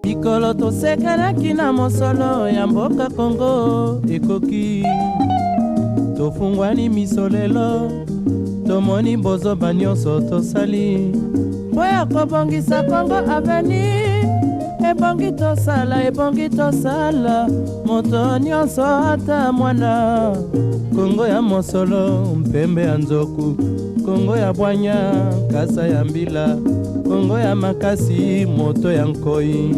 Mikolo tosekanaki na mosolo ya mboka Kongo ekoki tofungwani misolelo tomoni bozoba nyonso tosali po ya kobongisa Kongo aveni ebongi tosala moto nyonso ata mwana Kongo ya mosolo mpembe ya nzoku Kongo ya bwanya kasa ya mbila Kongo ya makasi moto ya nkoi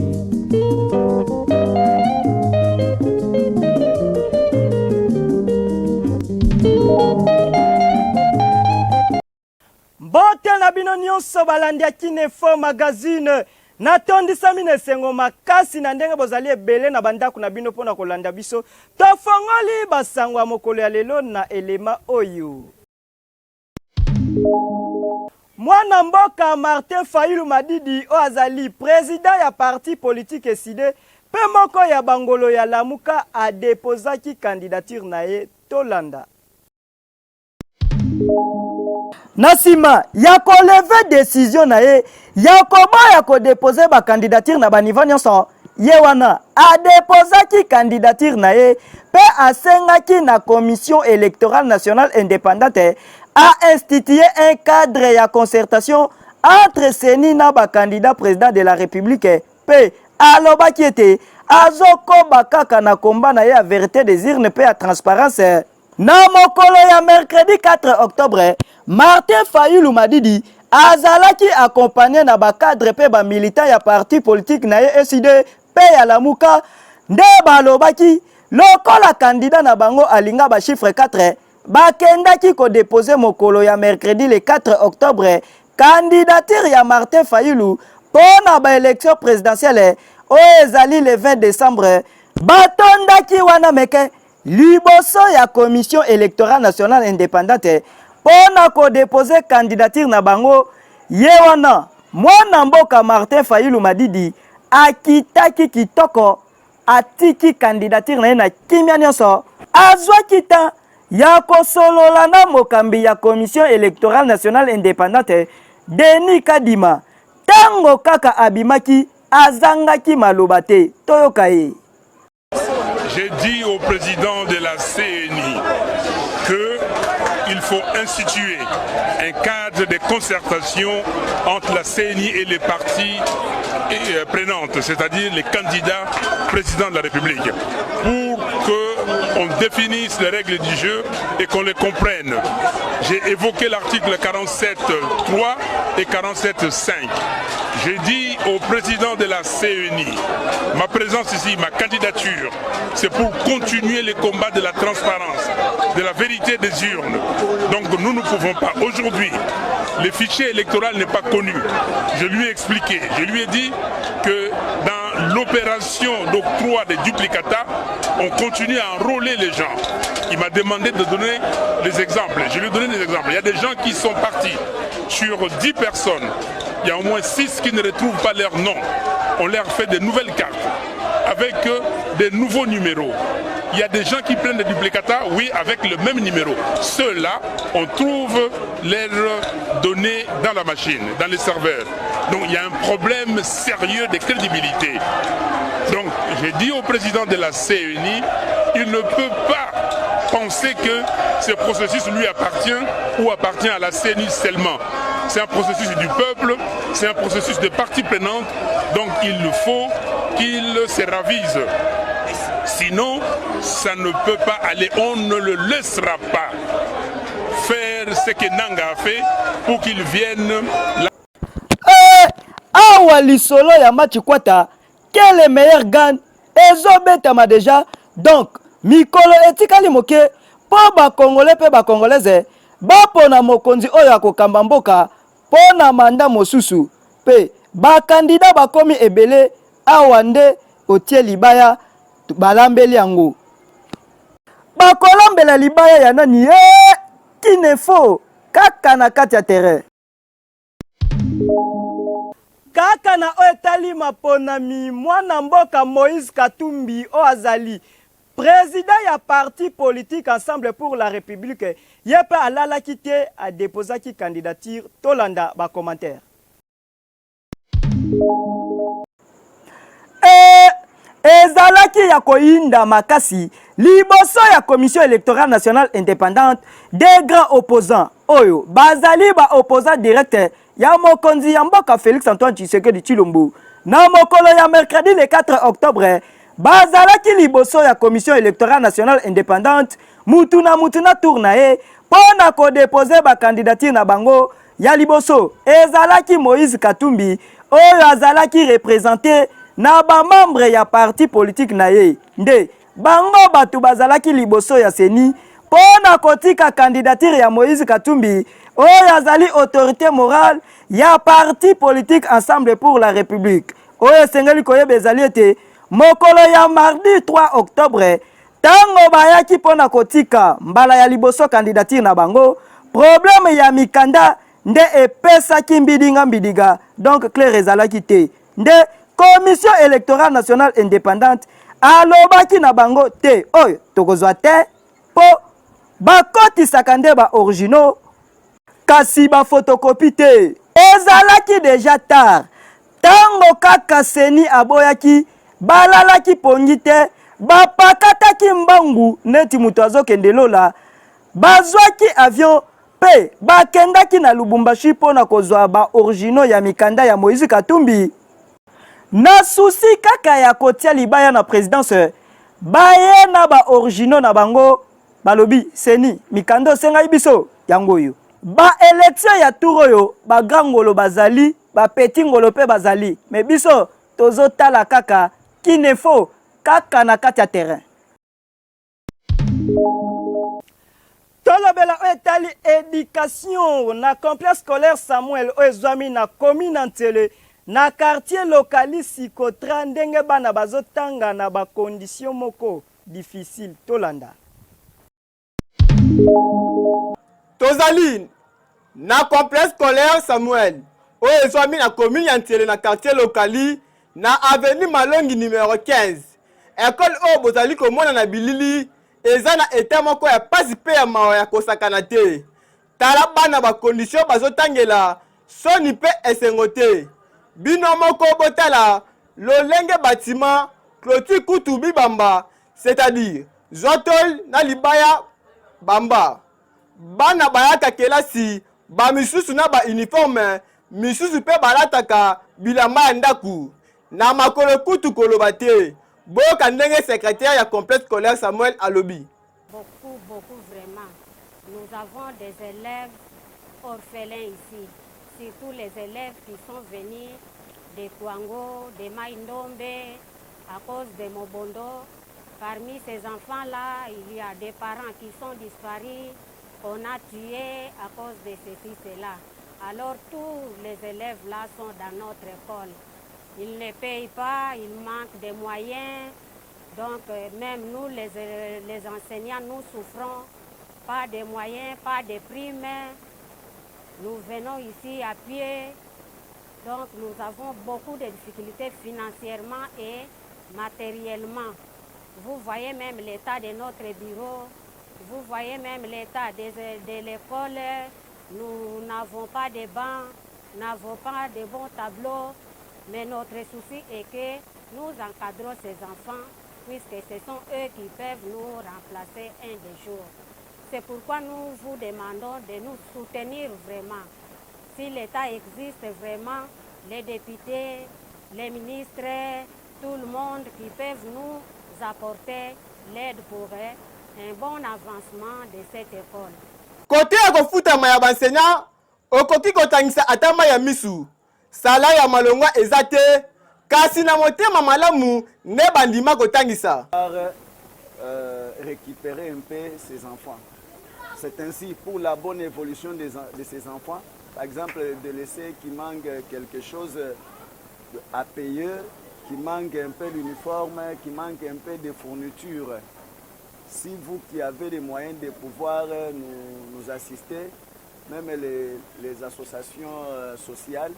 Mbote na bino nyonso balandi ya Kinefo magazine natondisa mine sengo makasi na ndenge bozali ebele na bandako na bino pona kolanda biso tofongoli basango ya mokolo ya lelo na elema oyo. Mwana mboka Martin Fayulu Madidi o azali président ya parti politique eside pe moko ya bangolo ya Lamuka a déposaki candidature na ye tolanda. Nasima ya ko lever décision na ye ya koba ya ko déposer ba candidature na ba niveau nyonso ye wana a déposaki candidature na ye pe asengaki na commission électorale nationale indépendante a institué un cadre ya concertation entre Seni na ba candidat président de la République pe alobaki ete azokoba kaka na komba na ye a vérité des urnes pe a transparence. Na mokolo ya mercredi 4 octobre, Martin Fayulu Madidi azalaki accompagné na ba cadre pe ba militant ya parti politique na ye SID pe ya Lamuka nde balobaki lokola candidat na bango alinga ba chiffre 4 bakendaki ko déposer mokolo ya mercredi le 4 octobre candidature ya Martin Fayulu pona ba élection présidentielle o ezali le 20 décembre batondaki wana meke liboso ya commission électorale nationale indépendante pona ko déposer candidature na bango ye wana mwana mboka Martin Fayulu Madidi akitaki kitoko atiki candidature na ye na kimia nyonso azwa kita ya kosolola na mokambi ya commission électorale nationale indépendante Denis Kadima tango kaka abimaki azangaki maloba te toyoka ye. J'ai dit au président de la CNI qu'il faut instituer un cadre de concertation entre la CNI et les partis prenantes, c'est-à-dire les candidats présidents de la République, pour qu'on définisse les règles du jeu et qu'on les comprenne. J'ai évoqué l'article 47.3 et 47.5. J'ai dit au président de la CNI, ma présence ici, ma candidature, c'est pour continuer les combats de la transparence, de la vérité des urnes. Donc nous ne pouvons pas. Aujourd'hui, le fichier électoral n'est pas connu. Je lui ai expliqué, je lui ai dit que dans l'opération d'octroi des duplicata, on continue à enrôler les gens. Il m'a demandé de donner des exemples. Je lui ai donné des exemples. Il y a des gens qui sont partis sur 10 personnes. Il y a au moins 6 qui ne retrouvent pas leur nom. On leur fait de nouvelles cartes avec des nouveaux numéros. Il y a des gens qui prennent des duplicata, oui, avec le même numéro. Ceux-là, on trouve leurs données dans la machine, dans les serveurs. Donc il y a un problème sérieux de crédibilité. Donc j'ai dit au président de la CNI, il ne peut pas penser que ce processus lui appartient ou appartient à la CNI seulement. C'est un processus du peuple, c'est un processus de parties prenantes, donc il faut qu'il se ravise. Sinon, ça ne peut pas aller, on ne le laissera pas faire ce que Nanga a fait pour qu'il vienne. Awa lisolo ya Machikwata, quel est meilleur gagne? Ezobetama déjà. Donc, mikolo etikali moke, po ba Congolais pe ba Congolaises, ba pona mokonzi oyo akokamba mboka, pona manda mosusu, pe ba candidat ba komi ebele awa nde otie libaya balambeli yango. Ba kolambela libaya ya nani Kinefo kaka na kati ya terrain. Kaka na oetali maponami mwana mboka Moïse Katumbi o azali président ya parti politique Ensemble pour la République yepe alala kite a déposé ki candidature tolanda ba commentaire. ezalaki ya koyinda makasi liboso ya commission électorale nationale indépendante des grands opposants oyo bazali ba opposant direct ya mokonzi ya mboka Félix Antoine Tshisekedi Tshilombo na mokolo ya mercredi le 4 octobre bazalaki liboso ya commission électorale nationale indépendante mutu na tour na ye pona ko déposer ba candidature na bango ya liboso ezalaki Moïse Katumbi oyo azalaki représenté na ba membre ya parti politique na ye nde bango batu bazalaki liboso ya seni pona kotika candidature ya Moïse Katumbi oyo azali autorité morale ya parti politique Ensemble pour la République oyo sengeli koyeba ezali ete mokolo ya mardi 3 octobre tango bayaki pona kotika mbala ya liboso candidature na bango problème ya mikanda nde epesaki mbidiga donc clair ezalaki te nde commission électorale nationale indépendante alobaki na bango te oyo tokozwa te po bakotisaka nde ba originaux kasi ba photocopie te ezalaki déjà tard tango kaka seni aboyaki balalaki pongi te bapakataki mbangu neti mutu azokende lola bazwaki avion pe bakendaki na Lubumbashi pona kozwa ba originaux ya mikanda ya Moïse Katumbi na susi kaka ya kotia libaya na présidence baye na ba originaux na bango balobi seni mikanda sengai biso yango yo ba élection ya tour oyo ba grangolo bazali ba petit ngolo pe bazali mais biso tozotala kaka qui ne faut kaka na kati ya terrain tolobela oyo etali éducation na complexe scolaire Samuel oyo ezwami na commune Ntele na quartier lokaliste Sikotra ndenge bana bazotanga na ba condition moko difficile tolanda tozali na complexe scolaire Samuel oyo ezwami na commune Ntele na quartier lokali na avenue Malongi numéro 15 école oyo bozali komona na bilili eza na état moko ya pasi pe ya mawa ya kosakana te tala bana ba condition bazotangela soni pe esengo te bino moko botala lolenge bâtiment clôture kutu bibamba c'est-à-dire zotol na libaya bamba bana bayaka kelasi ba misusu na ba uniforme misusu pe balataka bilamba ya ndaku na makolo kutu koloba te boka ndenge secrétaire ya complexe scolaire Samuel alobi. Beaucoup vraiment. Nous avons des élèves orphelins ici, surtout les élèves qui sont venus de Kwango, de Maïndombe, à cause de Mobondo. Parmi ces enfants-là, il y a des parents qui sont disparus, qu'on a tués à cause de ceci, cela. Alors tous les élèves-là sont dans notre école. Ils ne payent pas, ils manquent de moyens. Donc même nous, les enseignants, nous souffrons. Pas de moyens, pas de primes. Nous venons ici à pied. Donc nous avons beaucoup de difficultés financièrement et matériellement. Vous voyez même l'état de notre bureau. Vous voyez même l'état de l'école. Nous n'avons pas de bancs, nous n'avons pas de bons tableaux. Mais notre souci est que nous encadrons ces enfants puisque ce sont eux qui peuvent nous remplacer un des jours. C'est pourquoi nous vous demandons de nous soutenir vraiment. Si l'État existe vraiment, les députés, les ministres, tout le monde qui peuvent nous apporter l'aide pour un bon avancement de cette école. Côté à kofutama ya enseignant, okoki kotangisa atama ya misu. Sala ya malongwa ezate kasi na motema malamu ne bandima kotangisa. Récupérer un peu ces enfants. C'est ainsi pour la bonne évolution de ces enfants. Par exemple, de laisser qui manque quelque chose à payer, qui manque un peu l'uniforme, qui manque un peu de fournitures. Si vous qui avez les moyens de pouvoir nous assister, même les associations sociales,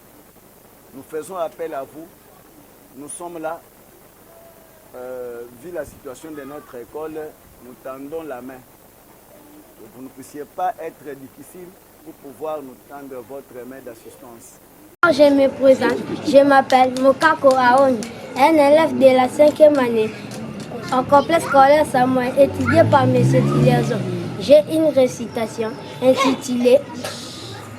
nous faisons appel à vous. Nous sommes là. Vu la situation de notre école, nous tendons la main. Vous ne puissiez pas être difficile pour pouvoir nous tendre votre main d'assistance. Je me présente, je m'appelle Mokako Aoni, un élève de la 5e année en complexe scolaire Samuel, étudié par M. Tillerson. J'ai une récitation intitulée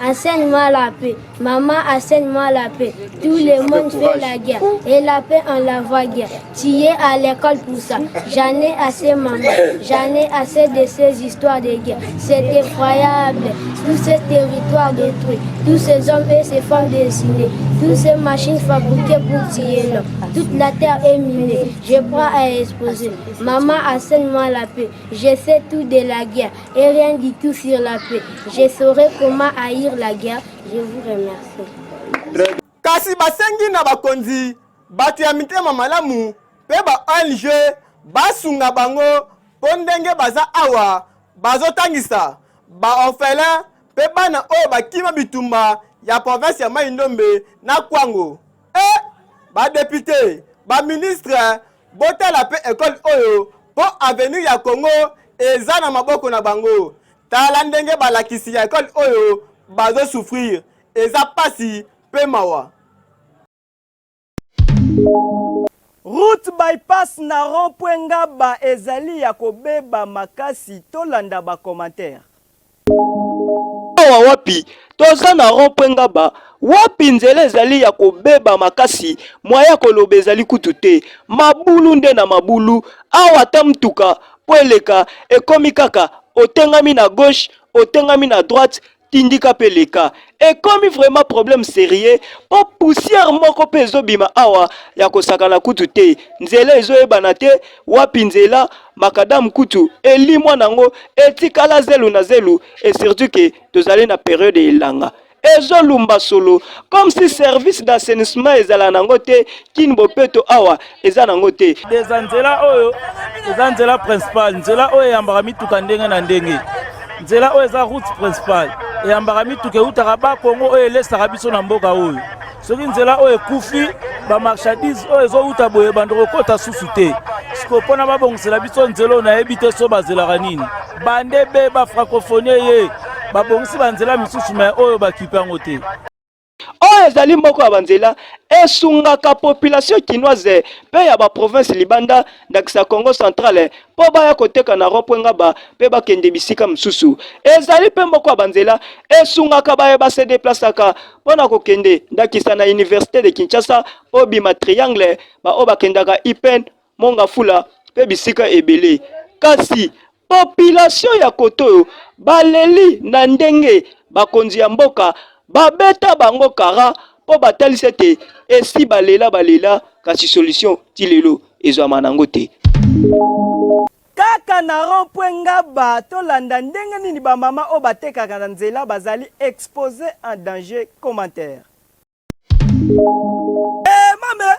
Enseigne-moi la paix. Maman, enseigne-moi la paix. Tout le monde fait la guerre. Et la paix, on la voit guerre. Tu es à l'école pour ça. J'en ai assez, maman. J'en ai assez de ces histoires de guerre. C'est effroyable. Tous ces territoires détruits. Tous ces hommes et ces femmes dessinés. Toutes ces machines fabriquées pour tuer l'homme. Toute la terre est minée. Je crois à exposer. Maman, enseigne-moi la paix. Je sais tout de la guerre. Et rien du tout sur la paix. Je saurai comment haïr la guerre. Je vous remercie. Kasi basengi na bakonzi batu ya mitema malamu pe ba ONG basunga bango pondenge baza awa bazotangisa ba orphelin pe bana oyo bakima bitumba ya province ya Mai-Ndombe na Kwango. Ba député, ba ministre botela pe école oyo po avenir ya Congo eza na maboko na bango. Tala ndenge balakisi ya école oyo bazo souffrir eza pasi pe mawa. Route bypass na rond-point Ngaba ezali ya kobeba makasi tolanda ba commentaire. Awa wapi toza na rond-point Ngaba wapi nzela ezali ya kobeba makasi mwaya koloba ezali kutu te mabulu nde na mabulu awa ta mtuka po eleka ekomi kaka otengami na gauche otengami na droite tindika peleka ekomi vraiment problème sérieux po poussière moko pe ezobima awa ya kosakana kutu te nzela ezoyebana te wapi nzela makadam kutu elimwa nango etikala zelu na zelu et surtout que tozali na période elanga ezolumba solo comme si service d'assainissement ezala nango te kini bopeto awa eza nango te des nzela oyo eza nzela principal nzela oyo yambaka mituka ndenge na ndenge nzela oyo eza route principale eyambaka mituka eutaka bakongo oyo elesaka biso na mboka oyo soki nzela oyo ekufi bamarchandise oyo ezouta boye bandoko kota susu te siko mpona babongisela biso nzela oyo nayebi te so bazelaka nini bande be bafrancophonie ye babongisi banzela misusu me oyo bakipe yango te oyo ezali moko ya banzela esungaka population kinoise pe ya ba province libanda ndakisa Congo centrale po baya koteka na rond-point Ngaba pe bakende bisika msusu ezali pe moko ya banzela esungaka baye base déplaçaka pona kokende ndakisa na université de Kinshasa po bima triangle ba o bakendaka IPN Mongafula pe bisika ebele kasi population ya koto baleli na ndenge bakonzi ya mboka babeta bango kara po batalisa te esi balela kasi solution tilelo ezwa nango te kaka na rond-point Ngaba tolanda ndenge nini ba mama o batekaka na nzela bazali exposé en danger commentaire. Mame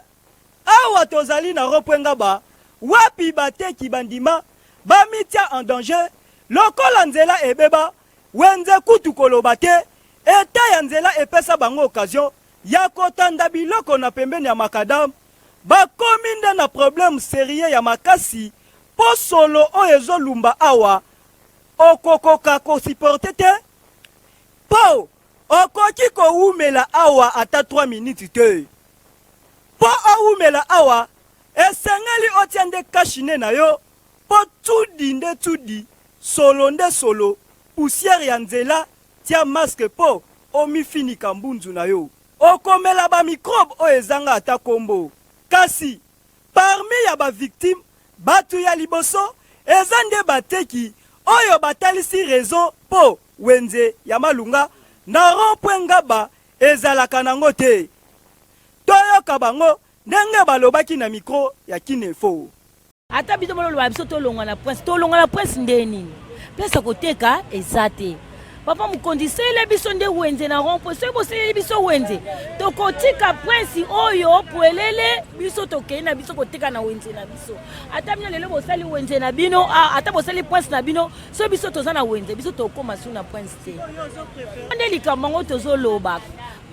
awa tozali na rond-point Ngaba wapi bateki bandima bamitia en danger lokola nzela ebeba wenze kutu koloba te eta ya nzela epesa bango occasion ya kotanda biloko na pembeni ya makadam bakomi nde na problème sérieux ya makasi po solo oyo ezolumba awa okokoka kosiporte te po okoki kowumela awa ata 3 minutes te po owumela awa esengeli otia nde kashine na yo po tudi nde tudi solo nde solo poussière ya nzela tia masque po omifinika mbunzu na yo okomela ba microbe oyo ezanga ata kombo kasi parmi ya ba victime batu ya liboso eza nde bateki oyo batalisi raison po wenze ya malunga na rond-point Ngaba ezalaka nango te toyoka bango ndenge balobaki na micro ya Kinefo. Ata biso mololo biso tolonga na prince ndeni pesa koteka ezate papa mukondisele biso nde wenze na rond-point so bosele biso wenze tokotika prince oyo poelele biso tokei na biso koteka na wenze na biso ata bino lelo bosali wenze na bino ata bosali prince na bino so biso toza na wenze biso tokoma su na prince te nde likambo tozoloba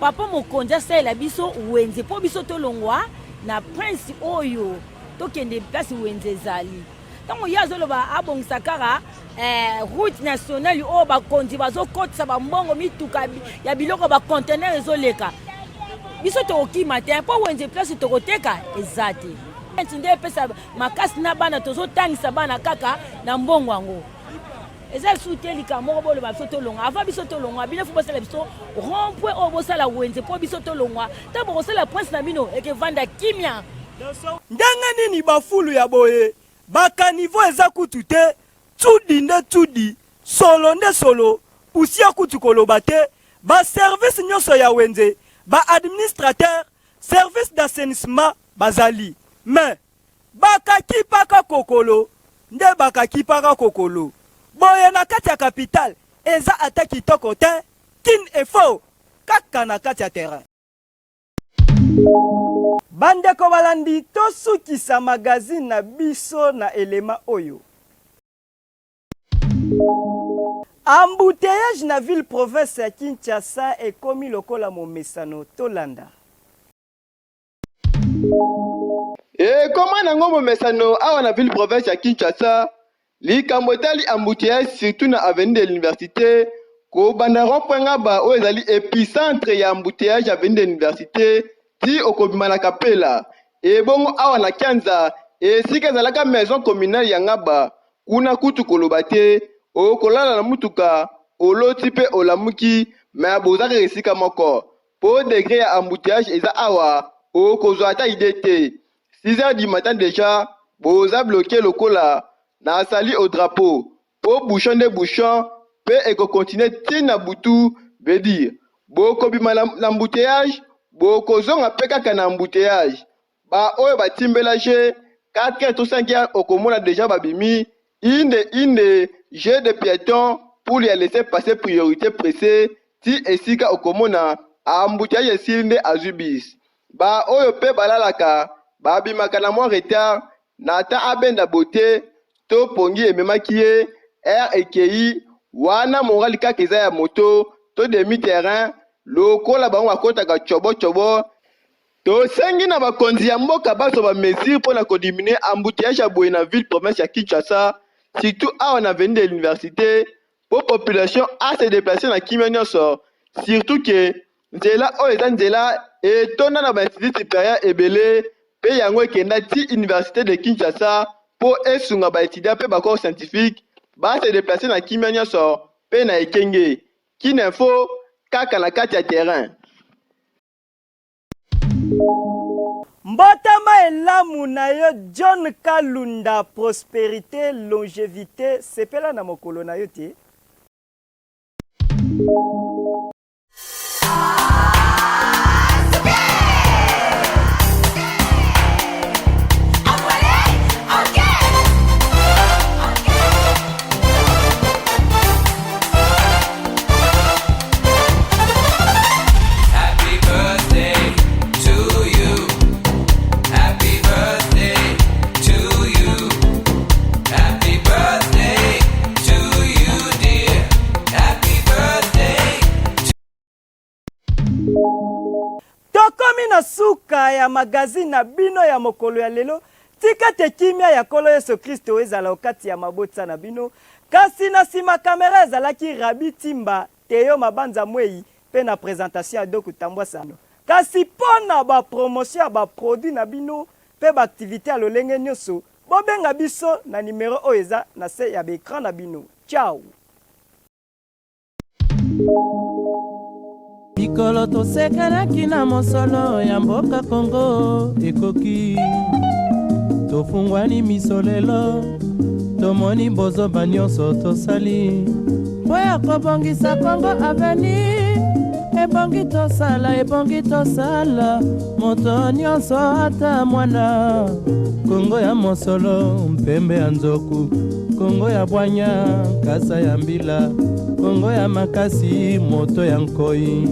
papa mokonzi asala biso wenze po biso tolongwa na prince oyo tokende place wenze ezali tango ya zoloba abongisa kaka route nationale oyo bakonzi bazokotisa bambongo mituka ya biloko bacontener ezoleka biso tokokima te mpo wenze place tokoteka eza te nde epesa makasi na bana tozotangisa bana kaka na mbongo yango eza lisusu te likambo moko boloba biso tolongwa avant biso tolongwa bino fo bosala biso rond-point oyo bosala wenze mpo biso tolongwa ntango bokosala prince na bino ekevanda kimia ndenge nini bafulu ya boye bakanivo eza kutu te tudi nde tudi solo nde solo pusia kutu koloba te baservice nyonso ya wenze baadministrateur service d'assainissement bazali me bakakipaka kokolo nde bakakipaka kokolo boye na kati ya capital eza ata kitoko te kin efo kaka na kati ya terrain. Bandeko balandi tosukisa magazine na biso na elema oyo. Embouteillage na ville province ya Kinshasa ekomi lokola momesano tolanda. Koma nango momesano awa na ville province ya Kinshasa likambo etali embouteillage surtout na avenue de l'université ko banda rond-point ngaba oyo ezali épicentre ya embouteillage avenue de l'université ti okobima na kapela ebongo awa na Kianza esika ezalaka maison communale ya ngaba kuna kutu koloba te okolala na mutuka oloti pe olamuki me bozaka esika moko po degré ya embouteillage eza awa okozwa ata ide te 6h du matin déjà boza bloqué lokola na sali au drapeau po bouchon de bouchon pe eko continuer tina butu veut dire bokobima na embouteillage bokozonga pe kaka na embouteillage ba oyo batimbelage 4h to 5h okomona déjà babimi inde jeu de piéton pour les laisser passer priorité pressée ti esika okomona embouteillage esinde azubis ba oyo pe balalaka babimaka na mwa retard na ta abenda bote to pongi ememaki ye air ekei wana morali kaka eza ya moto to demi terrain lokola bango akotaka chobo tosengi na bakonzi ya mboka baso bamesure mpo na kodiminue embouteillage ya boye na ville province ya Kinshasa surtout awa na avenue de l'université po population a se déplacer na kimia nyonso surtout ke nzela oyo eza nzela etonda na bainstitut supérieur ebele pe yango ekenda ti université de Kinshasa po esunga baétudiant pe bacorps scientifique ba se déplacer na kimia nyonso pe na ekenge kinefo kaka na kati ya terrain. Mbotama elamu na yo John Kalunda prospérité longévité sepela na mokolo na yo te. Tokomi na suka ya magazine na bino ya mokolo ya lelo tika te kimia ya kolo Yesu Kristo ezala okati ya mabotsa na bino kasi na sima kamera ezalaki Rabi Timba Teyo Mabanza Mwei pe na présentation ya Doku Tambwasano kasi pona ba promotion ya ba produit na bino pe ba activité ya lolenge nyonso bobenga biso na numéro oyo eza na se ya écran na bino. Ciao. Mikolo tosekanaki na mosolo ya mboka Kongo ekoki tofungwani misolelo tomoni bozoba nyonso tosali mpo ya kobongisa Kongo aveni ebongi tosala moto nyonso ata mwana Kongo ya mosolo mpembe ya nzoku Kongo ya bwanya kasa ya mbila Kongo ya makasi moto ya nkoi